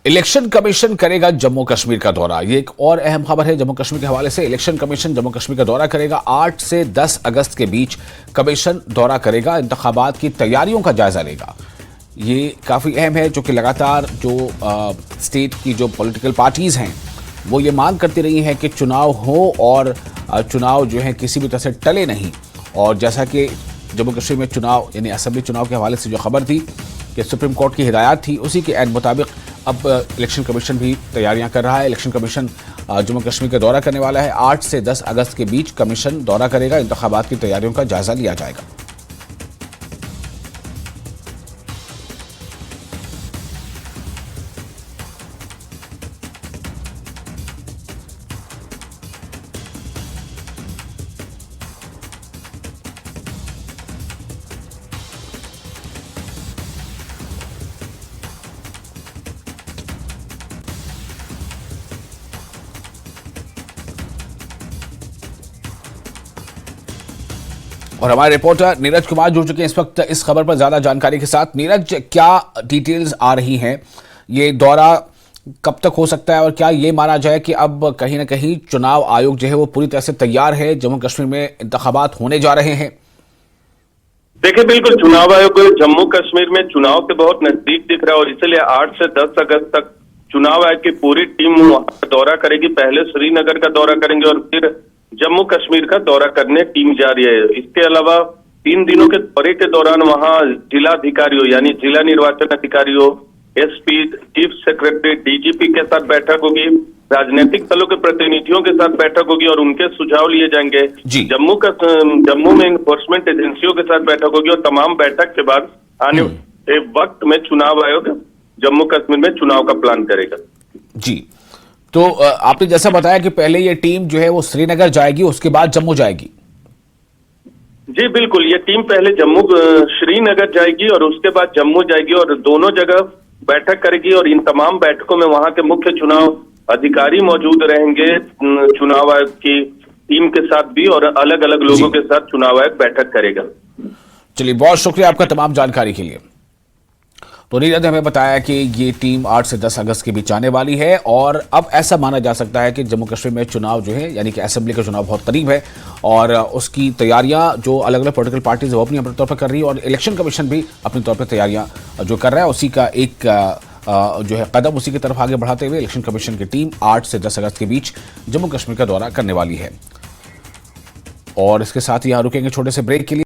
Election commission करेगा जम्मू कश्मीर का दौरा। ये एक और अहम खबर है जम्मू कश्मीर के हवाले से। इलेक्शन कमीशन जम्मू कश्मीर का दौरा करेगा। 8 से 10 अगस्त के बीच कमीशन दौरा करेगा, इंतखाबात की तैयारियों का जायजा लेगा। ये काफ़ी अहम है, जो कि लगातार जो स्टेट की जो पॉलिटिकल पार्टीज़ हैं वो ये मांग करती रही हैं कि चुनाव हो और चुनाव जो है किसी भी तरह से टले नहीं। और जैसा कि जम्मू कश्मीर में चुनाव यानी असेंबली चुनाव के हवाले से जो खबर थी कि सुप्रीम कोर्ट की हिदायत थी, उसी के ऐन मुताबिक अब इलेक्शन कमीशन भी तैयारियां कर रहा है। इलेक्शन कमीशन जम्मू कश्मीर का दौरा करने वाला है। 8 से 10 अगस्त के बीच कमीशन दौरा करेगा, इंतखाबात की तैयारियों का जायजा लिया जाएगा। और हमारे रिपोर्टर नीरज कुमार जुड़ चुके हैं इस वक्त इस खबर पर ज्यादा जानकारी के साथ। नीरज, क्या डिटेल्स आ रही हैं? ये दौरा कब तक हो सकता है और क्या ये माना जाए कि अब कहीं ना कहीं चुनाव आयोग जो है वो पूरी तरह से तैयार है, जम्मू कश्मीर में इंतखाबात होने जा रहे हैं? देखिए, बिल्कुल चुनाव आयोग जम्मू कश्मीर में चुनाव के बहुत नजदीक दिख रहा है और इसलिए 8 से 10 अगस्त तक चुनाव आयोग की पूरी टीम वहां का दौरा करेगी। पहले श्रीनगर का दौरा करेंगे और फिर जम्मू कश्मीर का दौरा करने टीम जा रही है। इसके अलावा 3 दिनों के दौरे के दौरान वहां जिला अधिकारियों यानी जिला निर्वाचन अधिकारियों, एसपी, चीफ सेक्रेटरी, डीजीपी के साथ बैठक होगी, राजनीतिक दलों के प्रतिनिधियों के साथ बैठक होगी और उनके सुझाव लिए जाएंगे। जम्मू में इन्फोर्समेंट एजेंसियों के साथ बैठक होगी और तमाम बैठक के बाद आने वाले वक्त में चुनाव आयोग जम्मू कश्मीर में चुनाव का प्लान करेगा। जी, तो आपने जैसा बताया कि पहले ये टीम जो है वो श्रीनगर जाएगी, उसके बाद जम्मू जाएगी। जी बिल्कुल, ये टीम पहले श्रीनगर जाएगी और उसके बाद जम्मू जाएगी और दोनों जगह बैठक करेगी और इन तमाम बैठकों में वहां के मुख्य चुनाव अधिकारी मौजूद रहेंगे, चुनाव आयोग की टीम के साथ भी, और अलग अलग लोगों के साथ चुनाव आयोग बैठक करेगा। चलिए, बहुत शुक्रिया आपका तमाम जानकारी के लिए। तो नीरज ने हमें बताया कि ये टीम 8 से 10 अगस्त के बीच आने वाली है और अब ऐसा माना जा सकता है कि जम्मू कश्मीर में चुनाव जो है यानी कि असेंबली का चुनाव बहुत करीब है और उसकी तैयारियां जो अलग अलग पॉलिटिकल पार्टीज वो अपनी तौर पर कर रही है और इलेक्शन कमीशन भी अपनी तौर पर तैयारियां जो कर रहा है, उसी का एक जो है कदम उसी की तरफ आगे बढ़ाते हुए इलेक्शन कमीशन की टीम 8 से 10 अगस्त के बीच जम्मू कश्मीर का दौरा करने वाली है। और इसके साथ ही यहाँ रुकेंगे छोटे से ब्रेक के लिए।